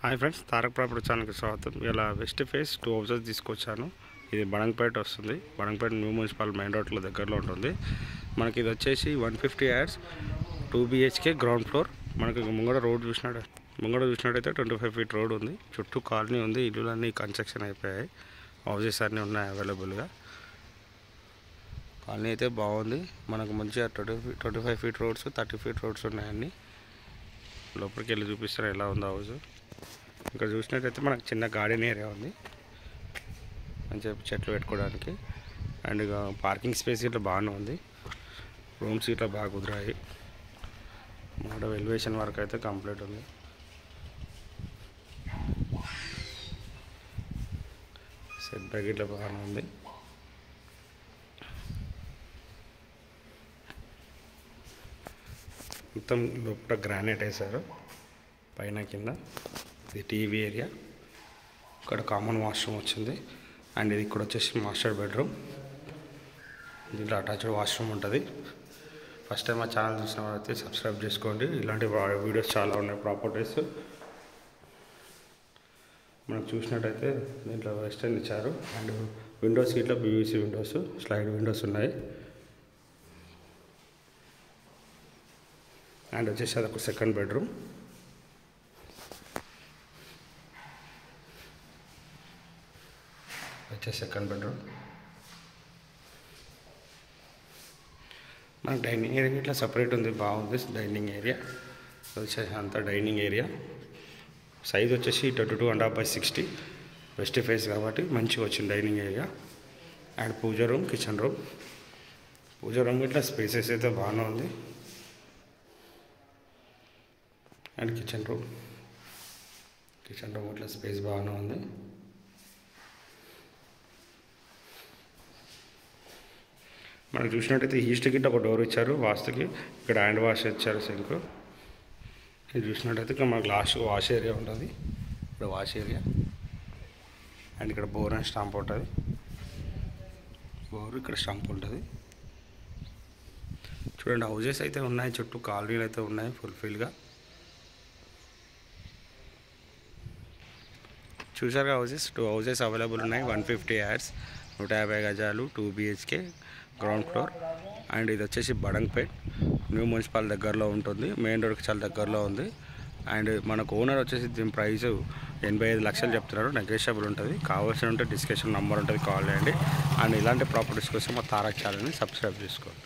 Hi friends, Tarak property ఛానల్కి స్వాగతం. ఇలా వెస్ట్ ఫేస్ 2 హౌసెస్ తీసుకొచ్చాను. ఇది బడంగపేట వస్తుంది. బడంగపేట న్యూ మున్సిపల్ మెయిన్ రోడ్లో దగ్గరలో ఉంటుంది. మనకి ఇది వచ్చేసి 150 యార్డ్స్ 2 BHK గ్రౌండ్ ఫ్లోర్. మనకి ముంగడ చూసినట్టయితే 25 ఫీట్ రోడ్ ఉంది. చుట్టూ కాలనీ ఉంది. ఇల్లులన్నీ కన్స్ట్రక్షన్ అయిపోయాయి. హౌసెస్ అన్నీ ఉన్నాయి అవైలబుల్గా. కాలనీ అయితే బాగుంది. మనకు మంచిగా 25 ఫీట్ రోడ్స్, 30 ఫీట్ రోడ్స్ ఉన్నాయన్నీ. లోపలికి వెళ్ళి చూపిస్తారు ఎలా ఉందో హౌస్. ఇక్కడ చూసినట్టయితే మనకు చిన్న గార్డెన్ ఏరియా ఉంది, మంచిగా చెట్లు పెట్టుకోవడానికి. అండ్ ఇక పార్కింగ్ స్పేస్ ఇట్లా బాగానే ఉంది. రూమ్స్ ఇట్లా బాగా కుదిరాయి. మన ఎలివేషన్ వర్క్ అయితే కంప్లీట్ ఉంది. సెట్ బ్యాక్ ఇట్లా బాగానే ఉంది. మొత్తం లోపల గ్రానైట్ వేశారు, పైన కింద. ఇది టీవీ ఏరియా. ఇక్కడ కామన్ వాష్రూమ్ వచ్చింది. అండ్ ఇది ఇక్కడ వచ్చేసి మాస్టర్ బెడ్రూమ్. దీంట్లో అటాచ్డ్ వాష్రూమ్ ఉంటుంది. ఫస్ట్ టైం మా ఛానల్ చూసిన వాళ్ళైతే సబ్స్క్రైబ్ చేసుకోండి. ఇలాంటి వీడియోస్ చాలా ఉన్నాయి ప్రాపర్టీస్. మనకు చూసినట్టయితే దీంట్లో వెస్టర్న్ ఇచ్చారు. అండ్ విండోస్ ఇట్లా PVC విండోస్, స్లైడ్ విండోస్ ఉన్నాయి. అండ్ వచ్చేసి అదొక సెకండ్ బెడ్రూమ్. మనకు డైనింగ్ ఏరియా ఇట్లా సపరేట్ ఉంది, బాగుంది డైనింగ్ ఏరియా. వచ్చేసి అంతా డైనింగ్ ఏరియా. సైజ్ వచ్చేసి 22.5/60 వెస్ట్ ఫేస్ కాబట్టి మంచిగా వచ్చింది dining area. And puja room, kitchen room. Puja room ఇట్లా స్పేసెస్ అయితే బాగానే ఉంది. అండ్ కిచెన్ రూమ్ ఇట్లా స్పేస్ బాగానే ఉంది. మనకు చూసినట్టయితే ఈస్ట్ గిట్ట ఒక డోర్ ఇచ్చారు వాస్తుకి. ఇక్కడ హ్యాండ్ వాష్ ఇచ్చారు, సింక్. ఇది చూసినట్టయితే ఇక్కడ మనకు లాస్ట్ వాష్ ఏరియా ఉంటుంది. ఇక్కడ వాష్ ఏరియా. అండ్ ఇక్కడ బోర్ అండ్ స్టాంప్ ఉంటుంది. బోర్ ఇక్కడ స్టాంప్ ఉంటుంది. చూడండి, హౌజెస్ అయితే ఉన్నాయి, చుట్టూ కాలనీలు అయితే ఉన్నాయి ఫుల్ఫిల్గా. చూసారుగా హౌజెస్. 2 హౌజెస్ అవైలబుల్ ఉన్నాయి. 150 యార్డ్స్, 150 గజాలు, 2 BHK గ్రౌండ్ ఫ్లోర్. అండ్ ఇది వచ్చేసి బడంగపేట్ న్యూ మున్సిపల్ దగ్గరలో ఉంటుంది. మెయిన్ రోడ్కి చాలా దగ్గరలో ఉంది. అండ్ మనకు ఓనర్ వచ్చేసి దీని ప్రైస్ 85 లక్షలు చెప్తున్నారు. నెగోషియబుల్ ఉంటుంది. కావాల్సి ఉంటే డిస్కషన్ నెంబర్ ఉంటుంది, కాల్ చేయండి. అండ్ ఇలాంటి ప్రాపర్టీస్ కోసం మా తారక్ ఛానల్ని సబ్స్క్రైబ్ చేసుకోండి.